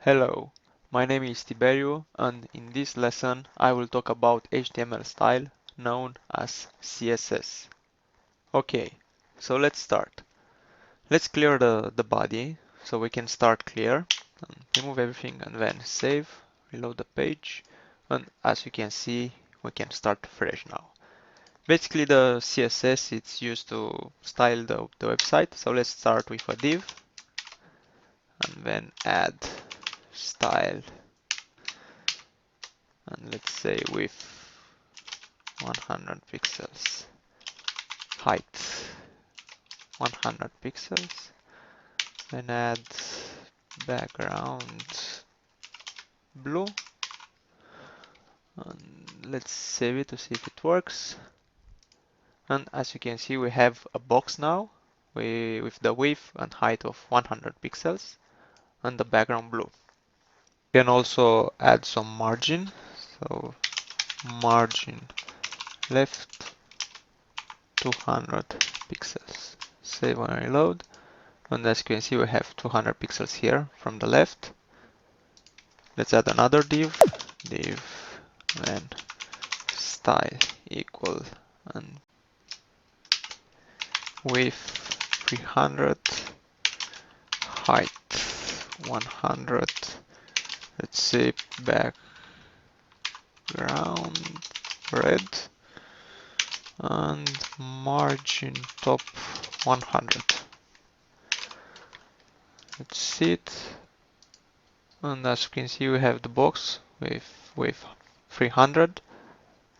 Hello, my name is Tiberio, and in this lesson I will talk about HTML style known as CSS. Okay, so let's start. Let's clear the body so we can start clear and remove everything and then save, reload the page, and as you can see we can start fresh now. Basically the CSS it's used to style the website, so let's start with a div and then add style, and let's say with 100 pixels, height 100 pixels, then add background blue, and let's save it to see if it works. And as you can see we have a box now with the width and height of 100 pixels and the background blue. You can also add some margin, so margin left 200 pixels. Save and reload. And as you can see, we have 200 pixels here from the left. Let's add another div, and style equal and width 300, height 100. Let's say background red and margin top 100. Let's see it. And as you can see, we have the box with 300,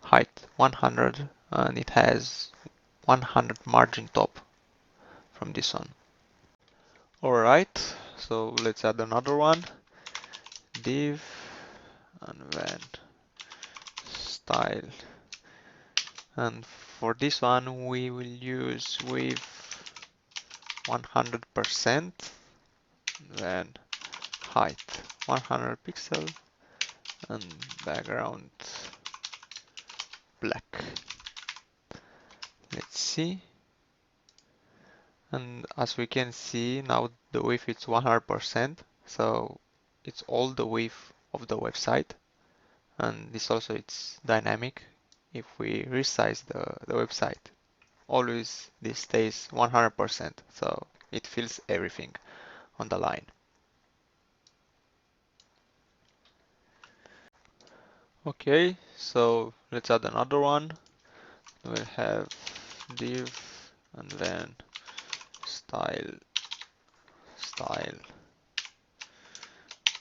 height 100, and it has 100 margin top from this one. Alright, so let's add another one, div, and then style. And for this one, we will use with 100%, then height 100 pixel, and background black. Let's see. And as we can see now the width is 100%, so it's all the width of the website. And this also it's dynamic. If we resize the website, always this stays 100%, so it fills everything on the line. Okay, so let's add another one. We'll have div and then style.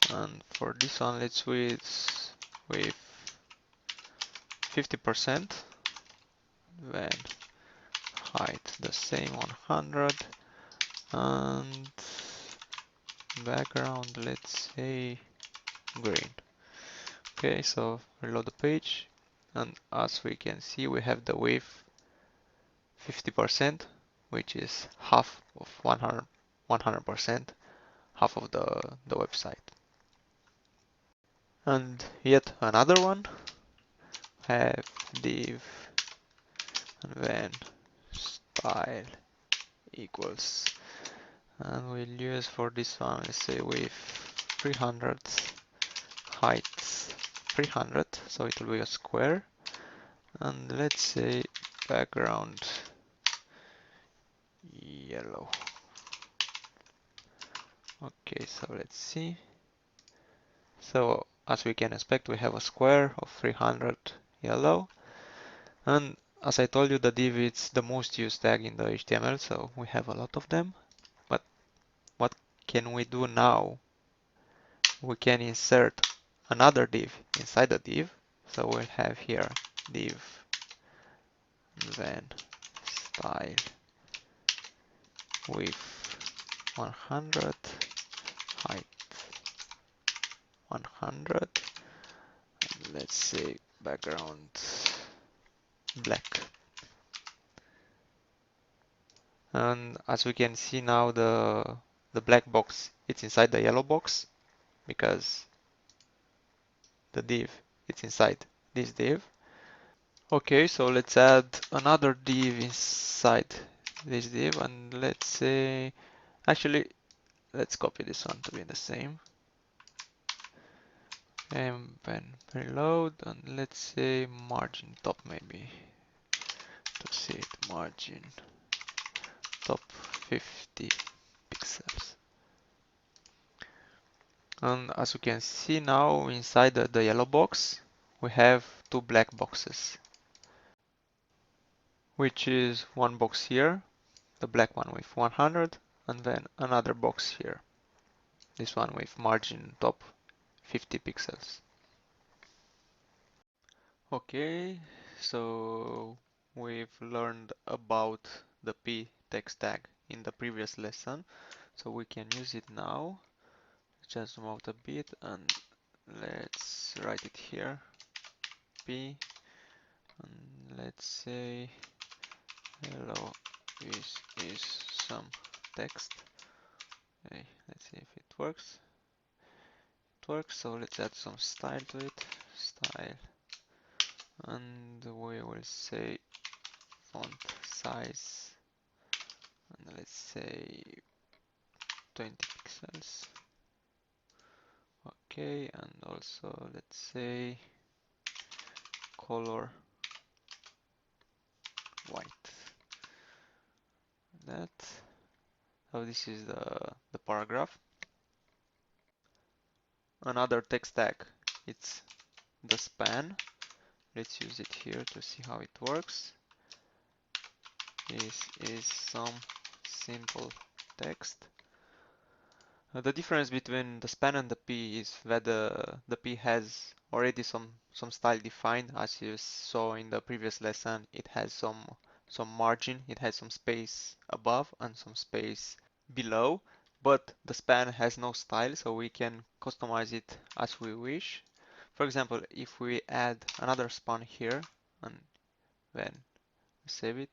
And for this one, let's with 50%, then height the same 100, and background let's say green. Okay, so reload the page, and as we can see we have the width 50%, which is half of 100%, half of the website. And yet another one, have div and then style equals, and we'll use for this one, let's say with 300, height 300, so it will be a square, and let's say background yellow. Okay, so let's see. So as we can expect, we have a square of 300 yellow, and as I told you, the div is the most used tag in the HTML, so we have a lot of them. But what can we do now? We can insert another div inside the div. So we'll have here div, then style width 100, height 100, and let's say background black. And as we can see now, the black box it's inside the yellow box because the div it's inside this div. Okay, so let's add another div inside this div, and let's say, actually, let's copy this one to be the same. and then reload, and let's say margin top maybe to see it, margin top 50 pixels. And as you can see now inside the yellow box we have two black boxes, which is one box here, the black one with 100, and then another box here, this one with margin top 50 pixels. Okay, so we've learned about the p text tag in the previous lesson, so we can use it now. Just zoom out a bit and let's write it here, p, and let's say hello, this is some text. Okay, let's see if it works. It works, so let's add some style to it, style, and we will say font size, and let's say 20 pixels. Okay, and also let's say color white. That. So this is the paragraph. Another text tag, it's the span. Let's use it here to see how it works. This is some simple text. The difference between the span and the p is that the p has already some style defined. As you saw in the previous lesson, it has some margin, it has some space above and some space below, but the span has no style, so we can customize it as we wish. For example, if we add another span here and then save it,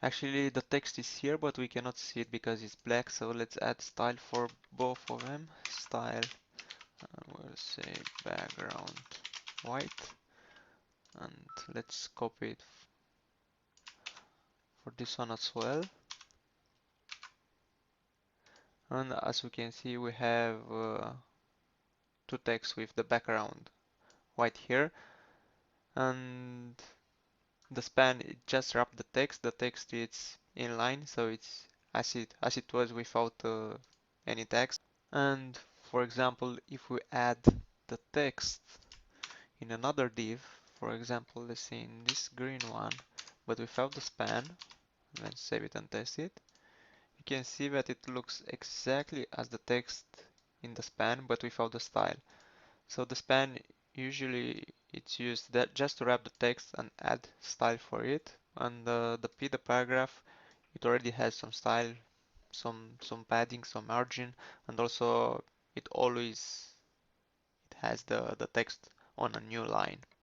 actually the text is here, but we cannot see it because it's black, so let's add style for both of them. Style, and we'll say background white, and let's copy it for this one as well. And as we can see, we have two texts with the background white here, and the span, it just wrapped the text is inline, so it's as it was without any text. And for example, if we add the text in another div, for example, let's say in this green one, but without the span, let's save it and test it, you can see that it looks exactly as the text in the span, but without the style. So the span, usually it's used that just to wrap the text and add style for it. And the paragraph, it already has some style, some padding, some margin, and also it always it has the text on a new line.